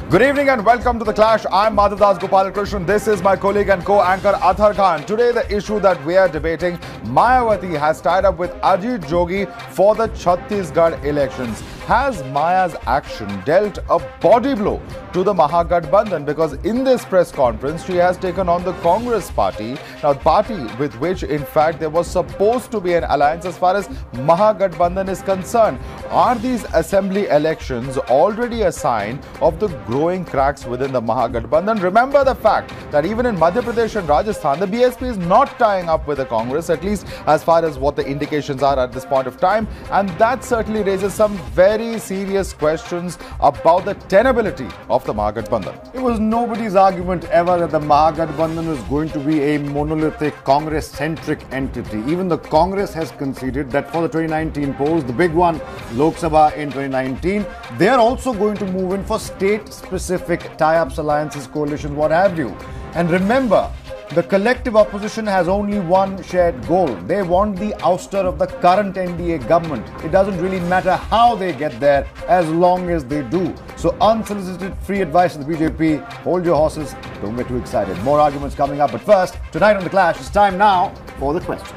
Good evening and welcome to The Clash. I'm Madhavdas Gopalakrishnan. This is my colleague and co-anchor Athar Khan. Today the issue that we are debating, Mayawati has tied up with Ajit Jogi for the Chhatisgarh elections. Has Maya's action dealt a body blow to the Mahagathbandhan? Because in this press conference, she has taken on the Congress party, now the party with which in fact there was supposed to be an alliance as far as Mahagathbandhan is concerned. Are these assembly elections already a sign of the growing cracks within the Mahagathbandhan? Remember the fact that even in Madhya Pradesh and Rajasthan, the BSP is not tying up with the Congress, at least as far as what the indications are at this point of time. And that certainly raises some very serious questions about the tenability of the Mahagathbandhan. It was nobody's argument ever that the Mahagathbandhan was going to be a monolithic Congress-centric entity. Even the Congress has conceded that for the 2019 polls, the big one, Lok Sabha in 2019, they are also going to move in for state-specific tie-ups, alliances, coalitions, what have you. And remember, the collective opposition has only one shared goal. They want the ouster of the current NDA government. It doesn't really matter how they get there as long as they do. So unsolicited free advice to the BJP, hold your horses, don't get too excited. More arguments coming up, but first, tonight on The Clash, it's time now for the question.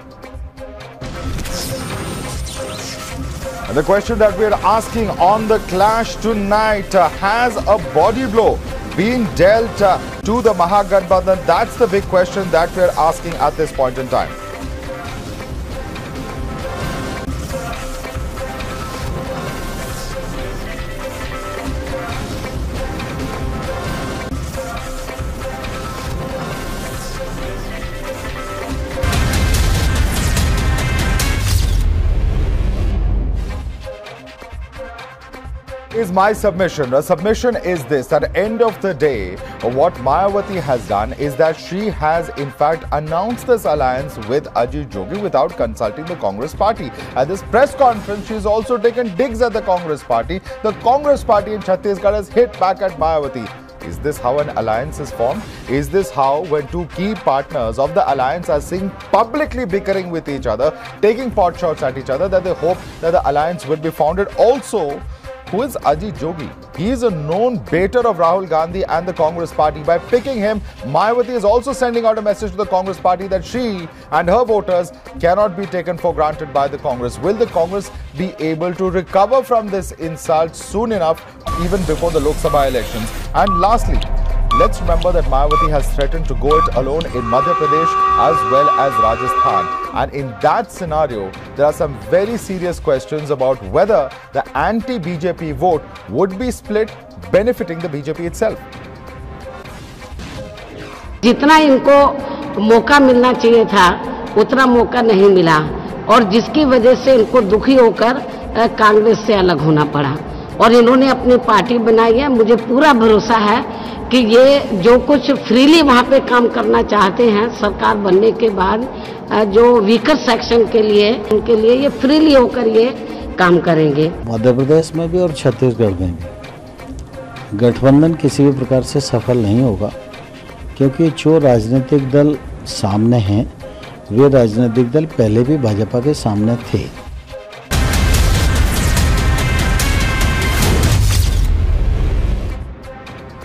And the question that we are asking on The Clash tonight, has a body blow being dealt to the Mahagathbandhan? That's the big question that we're asking at this point in time. Is my submission. The submission is this: at the end of the day, what Mayawati has done is that she has in fact announced this alliance with Ajit Jogi without consulting the Congress party. At this press conference, she's also taken digs at the Congress party. The Congress party in Chhatisgarh has hit back at Mayawati. Is this how an alliance is formed? Is this how, when two key partners of the alliance are seen publicly bickering with each other, taking pot shots at each other, that they hope that the alliance will be founded? Also, who is Ajit Jogi? He is a known baiter of Rahul Gandhi and the Congress party. By picking him, Mayawati is also sending out a message to the Congress party that she and her voters cannot be taken for granted by the Congress. Will the Congress be able to recover from this insult soon enough, even before the Lok Sabha elections? And lastly, let's remember that Mayawati has threatened to go it alone in Madhya Pradesh as well as Rajasthan. And in that scenario, there are some very serious questions about whether the anti-BJP vote would be split, benefiting the BJP itself. जितना इनको मौका मिलना चाहिए था, उतना मौका नहीं मिला और जिसकी वजह से इनको दुखी होकर कांग्रेस से अलग होना पड़ा और इन्होंने अपनी पार्टी बनाई है। मुझे पूरा भरोसा है कि ये जो कुछ फ्रीली वहाँ पे काम करना चाहते हैं सरकार बनने के बाद, जो वीकर सेक्शन के लिए, उनके लिए ये फ्रीली होकर ये काम करेंगे। मध्य प्रदेश में भी और छत्तीसगढ़ में भी गठबंधन किसी भी प्रकार से सफल नहीं होगा, क्योंकि जो राजनीतिक दल सामने हैं वे राजनीतिक दल पहले भी भाजपा के सामने थे।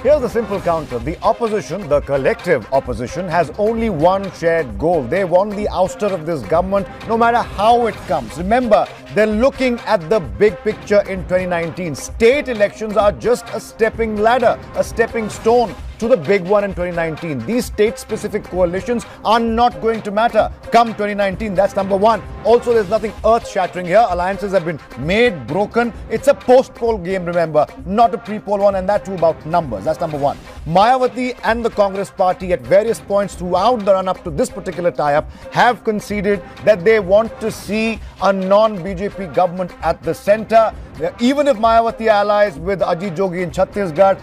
Here's a simple counter. The opposition, the collective opposition, has only one shared goal. They want the ouster of this government, no matter how it comes. Remember, they're looking at the big picture in 2019. State elections are just a stepping ladder, a stepping stone to the big one in 2019. These state-specific coalitions are not going to matter come 2019. That's number one. Also, there's nothing earth-shattering here. Alliances have been made, broken. It's a post-poll game, remember, not a pre-poll one, and that too about numbers. That's number one. Mayawati and the Congress party at various points throughout the run-up to this particular tie-up have conceded that they want to see a non-BJP government at the center. Even if Mayawati allies with Ajit Jogi in Chhatisgarh,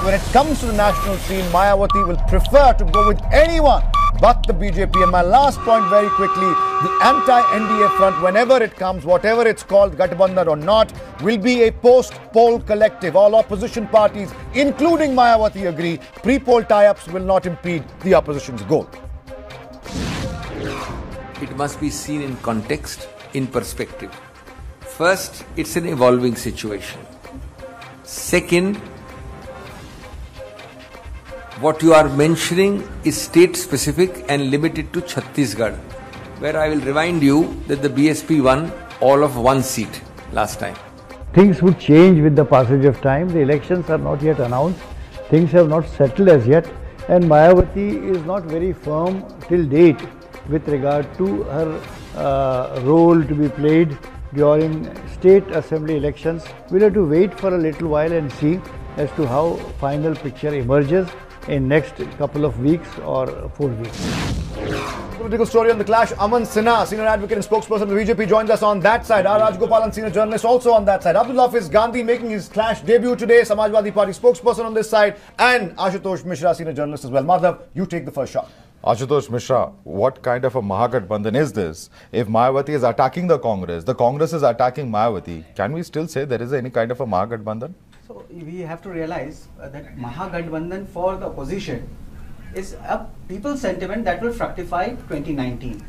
when it comes to the national scene, Mayawati will prefer to go with anyone but the BJP. And my last point very quickly, the anti-NDA front, whenever it comes, whatever it's called, Gathbandhan or not, will be a post-poll collective. All opposition parties, including Mayawati, agree pre-poll tie-ups will not impede the opposition's goal. It must be seen in context, in perspective. First, it's an evolving situation. Second, what you are mentioning is state-specific and limited to Chhatisgarh, where I will remind you that the BSP won all of one seat last time. Things would change with the passage of time. The elections are not yet announced. Things have not settled as yet. And Mayawati is not very firm till date with regard to her role to be played during state assembly elections. We'll have to wait for a little while and see as to how final picture emerges in next couple of weeks or 4 weeks. Political story on the clash. Aman Sinha, senior advocate and spokesperson of the BJP, joins us on that side. R. Rajgopalan, senior journalist, also on that side. Abdul Hafiz Gandhi making his clash debut today, Samajwadi Party spokesperson on this side, and Ashutosh Mishra, senior journalist as well. Madhav, you take the first shot. Ashutosh Mishra, what kind of a Mahagathbandhan is this? If Mayawati is attacking the Congress is attacking Mayawati, can we still say there is any kind of a Mahagathbandhan? So we have to realize that Mahagathbandhan for the opposition is a people's sentiment that will fructify 2019.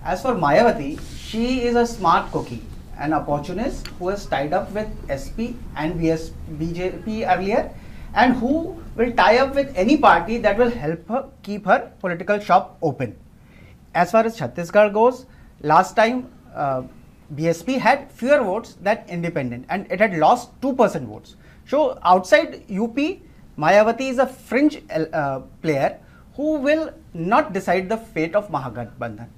As for Mayawati, she is a smart cookie, an opportunist who has tied up with SP and BJP earlier, and who will tie up with any party that will help her keep her political shop open. As far as Chhatisgarh goes, last time BSP had fewer votes than independent, and it had lost 2% votes. So outside UP, Mayawati is a fringe player who will not decide the fate of Mahagathbandhan.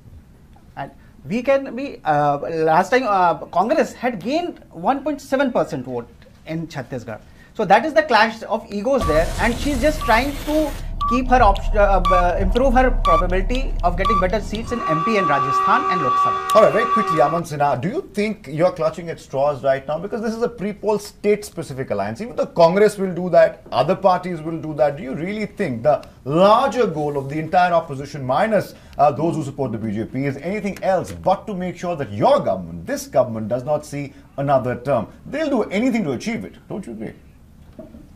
And we can be, last time Congress had gained 1.7% vote in Chhatisgarh. So that is the clash of egos there, and she's just trying to keep her improve her probability of getting better seats in MP and Rajasthan and Lok Sabha. All right, very quickly, Aman Sinha, do you think you're clutching at straws right now? Because this is a pre-poll state-specific alliance. Even the Congress will do that, other parties will do that. Do you really think the larger goal of the entire opposition, minus those who support the BJP, is anything else but to make sure that your government, this government, does not see another term? They'll do anything to achieve it. Don't you agree?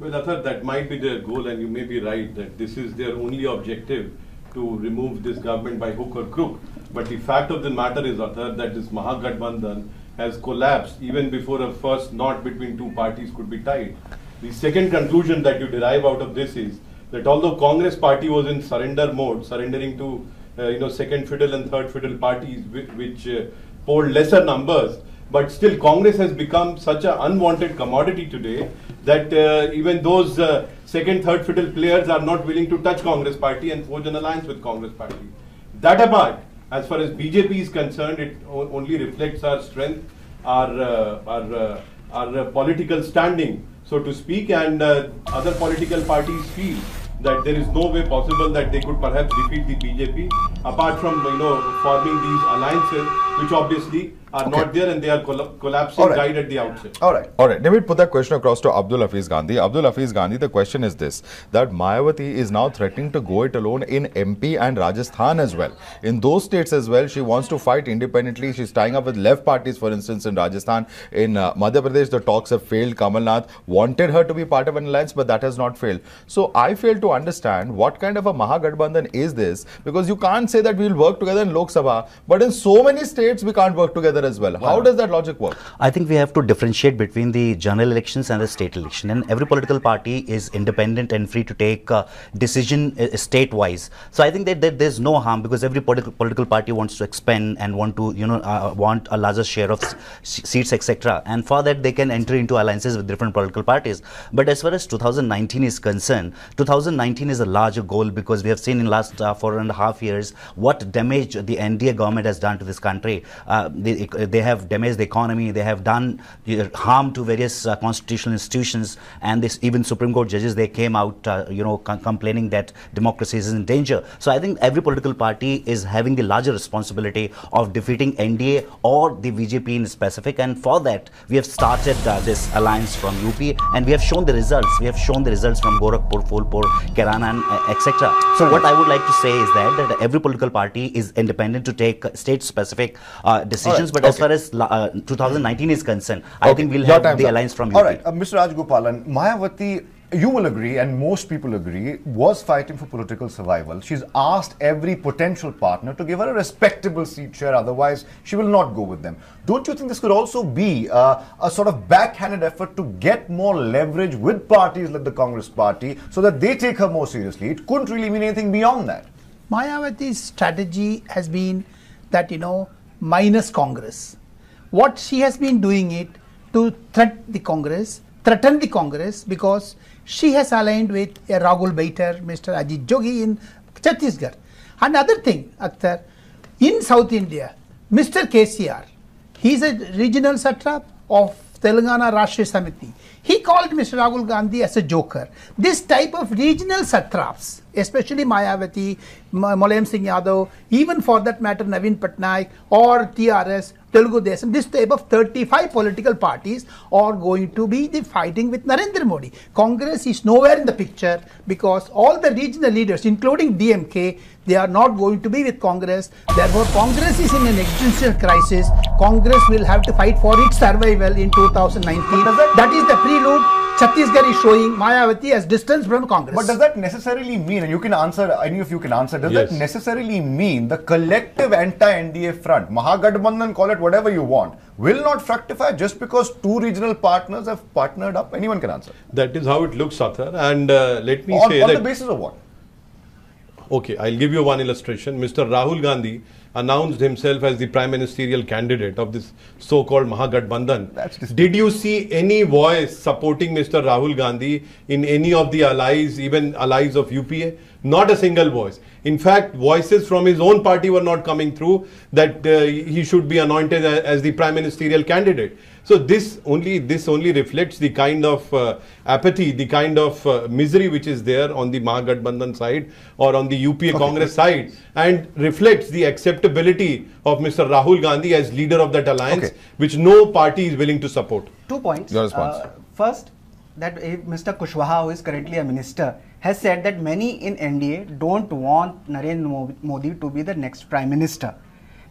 Well, Athar, that might be their goal, and you may be right that this is their only objective, to remove this government by hook or crook. But the fact of the matter is, Athar, that this Mahagathbandhan has collapsed even before a first knot between two parties could be tied. The second conclusion that you derive out of this is that although Congress party was in surrender mode, surrendering to second fiddle and third fiddle parties which polled lesser numbers, but still Congress has become such an unwanted commodity today that even those second, third fiddle players are not willing to touch Congress party and forge an alliance with Congress party. That apart, as far as BJP is concerned, it only reflects our strength, our political standing, so to speak, and other political parties feel that there is no way possible that they could perhaps defeat the BJP, apart from forming these alliances, which obviously are not there, and they are collapsing right at the outset. All right. Let me put that question across to Abdul Hafiz Gandhi. Abdul Hafiz Gandhi, the question is this, that Mayawati is now threatening to go it alone in MP and Rajasthan as well. In those states as well, she wants to fight independently. She's tying up with left parties, for instance, in Rajasthan. In Madhya Pradesh, the talks have failed. Kamal Nath wanted her to be part of an alliance, but that has not failed. So I fail to understand what kind of a Mahagathbandhan is this, because you can't say that we'll work together in Lok Sabha, but in so many states we can't work together as well. How does that logic work? I think we have to differentiate between the general elections and the state election, and every political party is independent and free to take decision state-wise. So I think that there's no harm, because every political party wants to expand and want to want a larger share of seats, etc. And for that they can enter into alliances with different political parties. But as far as 2019 is concerned, 2019 is a larger goal, because we have seen in last 4.5 years what damage the NDA government has done to this country. They have damaged the economy, they have done harm to various constitutional institutions, and even Supreme Court judges, they came out complaining that democracy is in danger. So I think every political party is having the larger responsibility of defeating NDA or the BJP in specific, and for that we have started this alliance from UP, and we have shown the results. We have shown the results from Gorakhpur, Phulpur, Kirana, and etc. So what I would like to say is that every political party is independent to take state-specific decisions, but as far as 2019 is concerned, I think we'll have the alliance from UP. All right, Mr. Rajgopalan, Mayawati you will agree, and most people agree, was fighting for political survival. She's asked every potential partner to give her a respectable seat share, otherwise she will not go with them. Don't you think this could also be a sort of backhanded effort to get more leverage with parties like the Congress party so that they take her more seriously? It couldn't really mean anything beyond that. Mayawati's strategy has been that, minus Congress. What she has been doing it to threaten the Congress, because she has aligned with Rahul Baiter, Mr. Ajit Jogi in Chhatisgarh. Another thing, Akhtar, in South India, Mr. KCR, he is a regional satrap of Telangana Rashtriya Samiti. He called Mr. Rahul Gandhi as a joker. This type of regional satraps, especially Mayawati, Mulayam Singh Yadav, even for that matter Naveen Patnaik or TRS, Telugu Desam, this type of 35 political parties are going to be fighting with Narendra Modi. Congress is nowhere in the picture because all the regional leaders, including DMK, they are not going to be with Congress. Therefore, Congress is in an existential crisis. Congress will have to fight for its survival in 2019. That is the prelude. Chhatisgarh is showing Mayawati as distance from Congress. But does that necessarily mean, and you can answer, any of you can answer, does that necessarily mean the collective anti-NDA front, Mahagathbandhan, call it whatever you want, will not fructify just because two regional partners have partnered up? Anyone can answer. That is how it looks, Athar. And let me say on the basis of what? Okay, I'll give you one illustration. Mr. Rahul Gandhi announced himself as the prime ministerial candidate of this so-called Mahagathbandhan. Did you see any voice supporting Mr. Rahul Gandhi in any of the allies, even allies of UPA? Not a single voice. In fact, voices from his own party were not coming through that he should be anointed as the prime ministerial candidate. So this only reflects the kind of apathy, the kind of misery which is there on the Mahagathbandhan side or on the UPA Congress side, and reflects the acceptability of Mr. Rahul Gandhi as leader of that alliance, which no party is willing to support. 2 points. Your response. First, that Mr. Kushwaha, who is currently a minister, has said that many in NDA don't want Narendra Modi to be the next prime minister.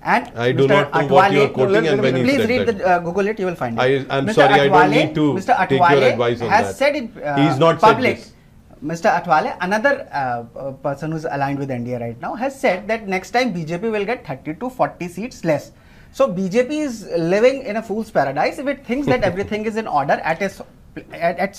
And I do not know what you are quoting and when he please said read that. Google it, you will find it. I'm sorry, I don't need to take your advice on has that. said in He is not public, said this. Mr. Atwale, another person who is aligned with NDA right now, has said that next time BJP will get 30 to 40 seats less. So BJP is living in a fool's paradise if it thinks that everything is in order at its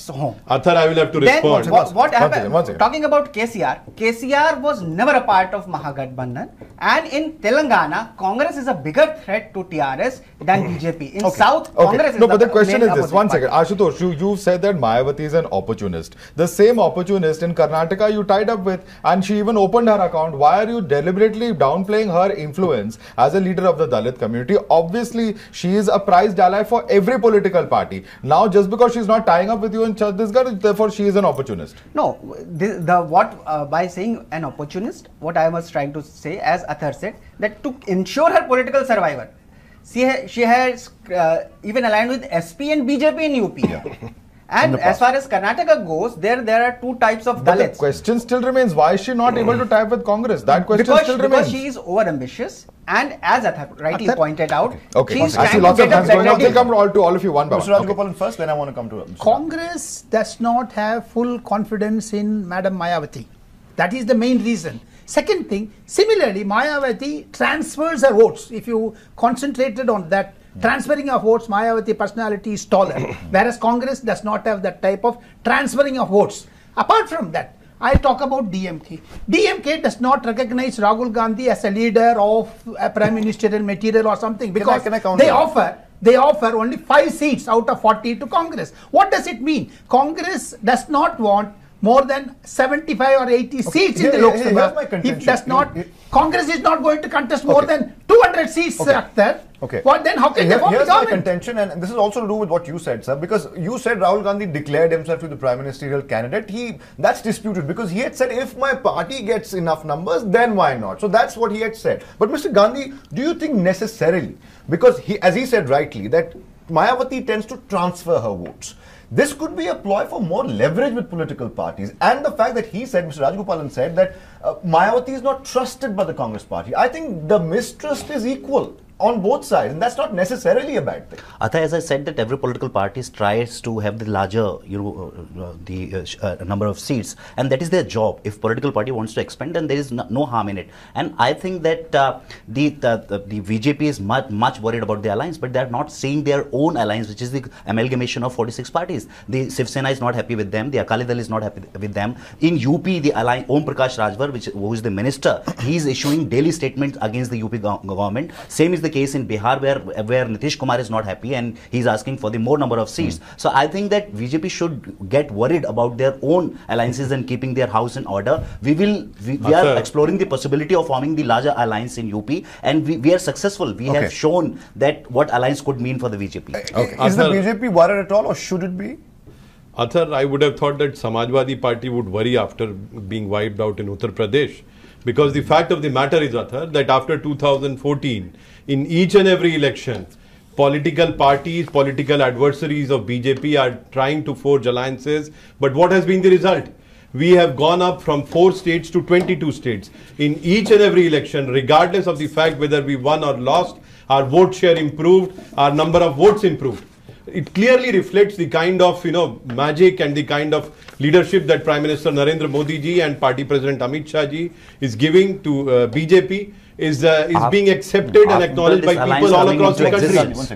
home. Athar, I will have to Then respond. what happened? Talking about KCR was never a part of Mahagathbandhan, and in Telangana, Congress is a bigger threat to TRS than BJP. In South, Congress is but the question is this. One party. second, Ashutosh, you said that Mayawati is an opportunist. The same opportunist in Karnataka you tied up with, and she even opened her account. Why are you deliberately downplaying her influence as a leader of the Dalit community? Obviously, she is a prized ally for every political party. Now, just because she's not tying up with you in Chhatisgarh, therefore she is an opportunist. No, by saying an opportunist, what I was trying to say, as Athar said, that to ensure her political survival, she has even aligned with SP and BJP in UP. And as far as Karnataka goes, there are two types of But Dalits. the question still remains, why is she not able to tie up with Congress? That question still remains. Because she is over-ambitious, and as Athar rightly pointed out, she is trying I see to lots of get a hands going better up. We'll deal. come to all of you one by one. Mr. Rajgopalan first, then I want to come to Mr. Congress does not have full confidence in Madam Mayawati. That is the main reason. Second thing, similarly, Mayawati transfers her votes. If you concentrated on that, transferring of votes, Mayawati personality is taller, whereas Congress does not have that type of transferring of votes. Apart from that, I talk about DMK. DMK does not recognize Rahul Gandhi as a leader of a prime ministerial material or something, because they offer only 5 seats out of 40 to Congress. What does it mean? Congress does not want more than 75 or 80 seats in the Lok Sabha. If does not, Congress is not going to contest more than 200 seats, Akhtar. What then? How can they form the Here's my government? contention, and this is also to do with what you said, sir, because you said Rahul Gandhi declared himself to the prime ministerial candidate. That's disputed, because he had said, if my party gets enough numbers, then why not? So that's what he had said. But Mr. Gandhi, do you think necessarily, because as he said rightly, that Mayawati tends to transfer her votes, this could be a ploy for more leverage with political parties, and the fact that he said, Mr. Rajgopalan said, that Mayawati is not trusted by the Congress party. I think the mistrust is equal. on both sides, and that's not necessarily a bad thing. Atha, as I said, that every political party tries to have the larger, number of seats, and that is their job. If political party wants to expand, then there is no harm in it. And I think that the BJP is much worried about the alliance, but they are not seeing their own alliance, which is the amalgamation of 46 parties. The Shiv Sena is not happy with them. The Akali Dal is not happy with them. In UP, the alliance, Om Prakash Rajbhar, who is the minister, he is issuing daily statements against the UP government. Same is the case in Bihar, where Nitish Kumar is not happy and he is asking for the more number of seats. So I think that BJP should get worried about their own alliances and keeping their house in order. We are exploring the possibility of forming the larger alliance in UP, and we are successful. We have shown that what alliance could mean for the BJP. Is the BJP worried at all, or should it be? Athar, I would have thought that Samajwadi Party would worry after being wiped out in Uttar Pradesh. Because the fact of the matter is, Athar, that after 2014, in each and every election, political parties, political adversaries of BJP are trying to forge alliances. But what has been the result? We have gone up from 4 states to 22 states. In each and every election, regardless of the fact whether we won or lost, our vote share improved, our number of votes improved. It clearly reflects the kind of magic and the kind of leadership that Prime Minister Narendra Modi ji and Party President Amit Shah ji is giving to BJP is being accepted and acknowledged by people all across the country.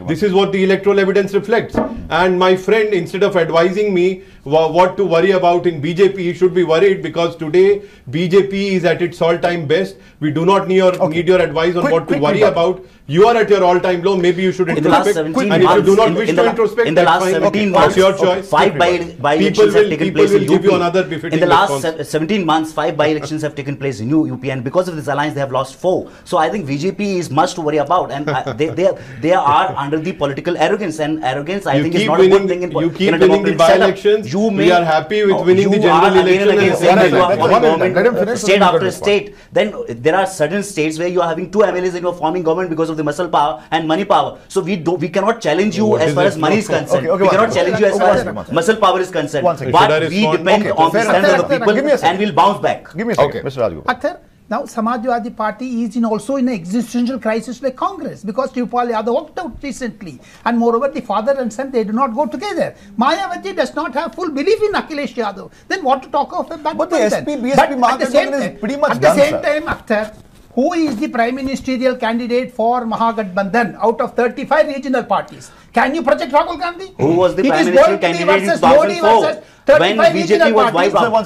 This is what the electoral evidence reflects. And my friend, instead of advising me what to worry about in BJP, he should be worried, because today BJP is at its all-time best. We do not need your advice on what to worry about. You are at your all-time low. Maybe you should introspect. And if you do not wish to introspect, in the last 17 months, your choice. 5 by-elections have taken place in UP. Give you another befitting in the last response. 17 months, 5 by-elections have taken place in UP, and because of this alliance, they have lost 4. So I think BJP is much to worry about, and they are under the political arrogance, and arrogance I think is not a good thing in you keep winning the by-elections. We are happy with winning the general election. State after state. Then there are certain states where you are having 2 MLAs and you are forming government because of the muscle power and money power. So we cannot challenge you as far as money is concerned. We cannot challenge you as far as muscle power is concerned. But we depend on the standard of the people, and we'll bounce back. Give me a second, Mr. Rajgopal. Akhtar, now Samajwadi Party is also in an existential crisis like Congress, because Shivpal Yadav walked out recently, and moreover the father and son, they do not go together. Mayawati does not have full belief in Akhilesh Yadav. Then what to talk of about? But the SP-BSP Mahagathbandhan is pretty much done, sir. At the same time, Akhtar, who is the prime ministerial candidate for Mahagathbandhan out of 35 regional parties? Can you project Rahul Gandhi? Who was the prime ministerial candidate in 2004 when BJP was wiped out? One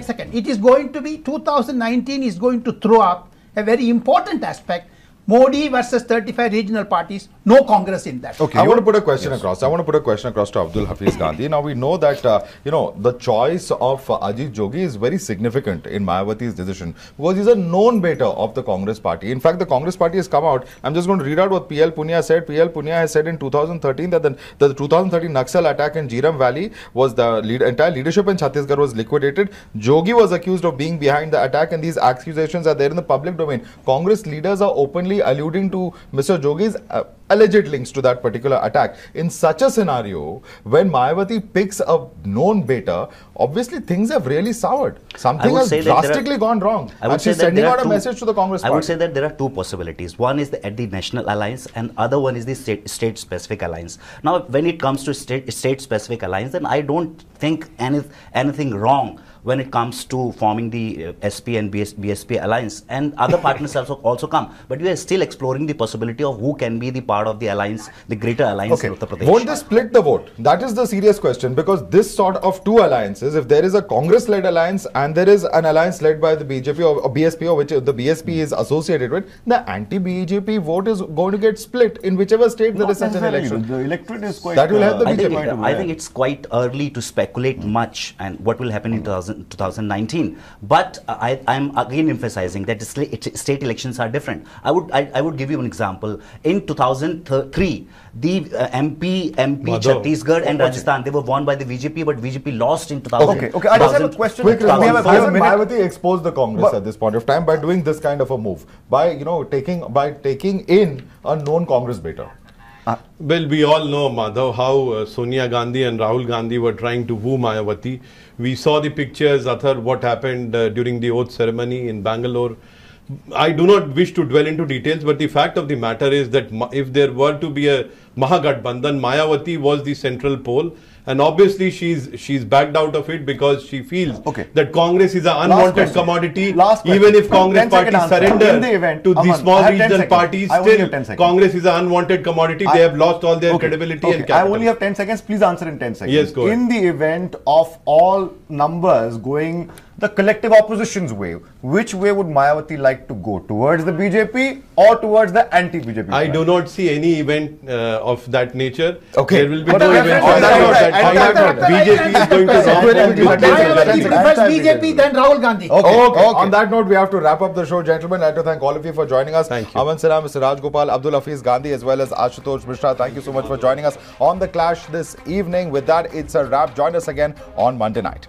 second. It is going to be 2019 is going to throw up a very important aspect. Modi versus 35 regional parties, no Congress in that. Okay, I want to put a question across. I want to put a question across to Abdul Hafiz Gandhi. Now we know that the choice of Ajit Jogi is very significant in Mayawati's decision, because he's a known beta of the Congress party. In fact, the Congress party has come out. I'm just going to read out what PL Punia said. PL Punia has said in 2013 that the 2013 Naxal attack in Jiram Valley was entire leadership in Chhatisgarh was liquidated. Jogi was accused of being behind the attack, and these accusations are there in the public domain. Congress leaders are openly alluding to Mr. Jogi's alleged links to that particular attack. In such a scenario, when Mayawati picks a known beta, obviously things have really soured. Something has drastically gone wrong. And she's sending out a message to the Congress party. I would say that there are 2 possibilities. One is at the national alliance, and other one is the state-specific alliance. Now, when it comes to state-specific alliance, then I don't think anything wrong when it comes to forming the SP and BSP alliance, and other partners also come. But we are still exploring the possibility of who can be the part of the alliance, the greater alliance in Uttar Pradesh. Won't they split the vote? That is the serious question, because this sort of 2 alliances, if there is a Congress-led alliance and there is an alliance led by the BJP or BSP, or which the BSP is associated with, the anti-BJP vote is going to get split in whichever state there is such an election. The electorate is quite... That will help the BJP. I think it's quite early to speculate much and what will happen in 2019. But I'm again emphasizing that state elections are different. I would give you an example. In 2003, the MP Chhatisgarh and Rajasthan, they were won by the BJP, but BJP lost in 2000. Okay, I just have a question. Mayawati exposed the Congress at this point of time by doing this kind of a move, by taking in a known Congress beta. Well, we all know, Madhav, how Sonia Gandhi and Rahul Gandhi were trying to woo Mayawati. We saw the pictures, Athar, what happened during the oath ceremony in Bangalore. I do not wish to dwell into details, but the fact of the matter is that if there were to be a Mahagathbandhan, Mayawati was the central pole, and obviously she's backed out of it because she feels that Congress is an unwanted commodity. Even if Congress party surrender to the small regional parties, still Congress is an unwanted commodity. They have lost all their credibility and capital. I only have 10 seconds. Please answer in 10 seconds. Yes, go ahead. In the event of all numbers going the collective opposition's way, which way would Mayawati like to go? Towards the BJP or towards the anti-BJP? I do not see any event of that nature. Okay. There will be no event on that. BJP is going to First BJP, then Rahul Gandhi. Okay. On that note, we have to wrap up the show, gentlemen. I'd like to thank all of you for joining us. Thank you. Aman Sinha, Mr. Raj Gopal, Abdul Hafiz Gandhi, as well as Ashutosh Mishra. Thank you so much for joining us on The Clash this evening. With that, it's a wrap. Join us again on Monday night.